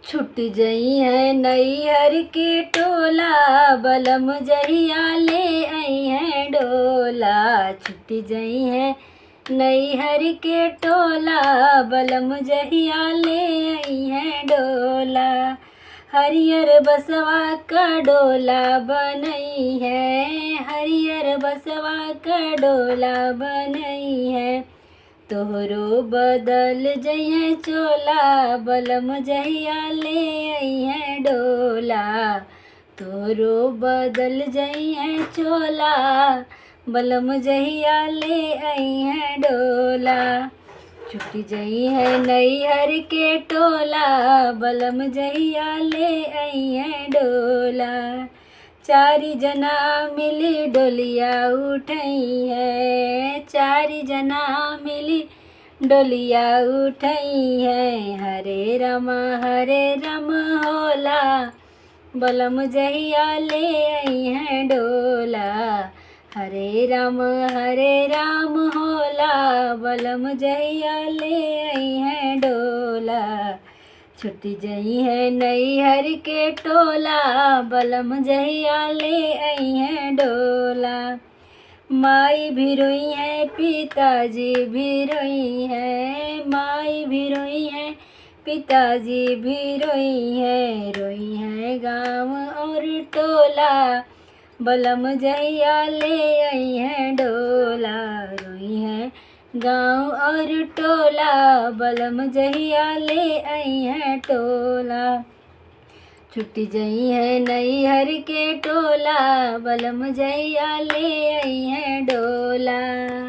छुट जई है नैहर के टोला, बलम जहिया ले आई है डोला। छुट जई है नैहर के टोला, बलम जहिया ले आई है डोला। हरियर बसवा का डोला बनई है, हरियर बसवा का डोला बनई है। तोहरो बदल जइहे चोला, बलम जहिया ले आई है डोला। तोहरो बदल जइहे चोला, बलम जहिया ले आई है डोला। छुट जई है नैहर के टोला, बलम जहिया ले आई है डोला। चारि जना मिली डोलिया उठई है, चारि जना मिली डोलिया उठई है। हरे राम होला, बलम जहिया ले आई है डोला। हरे राम होला, बलम जहिया ले आई है डोला। छुट जई है नैहर के टोला, बलम जहिया ले आई है डोला। माई भी रोई है पिताजी भी रोई है, माई भी रोई है पिताजी भी रोई है गाँव और टोला। बलम जहिया ले आई है डोला, रोई है गाँव और टोला। बलम जहिया ले आई है टोला। छुट जई है नैहर के टोला, बलम जहिया ले आई है डोला।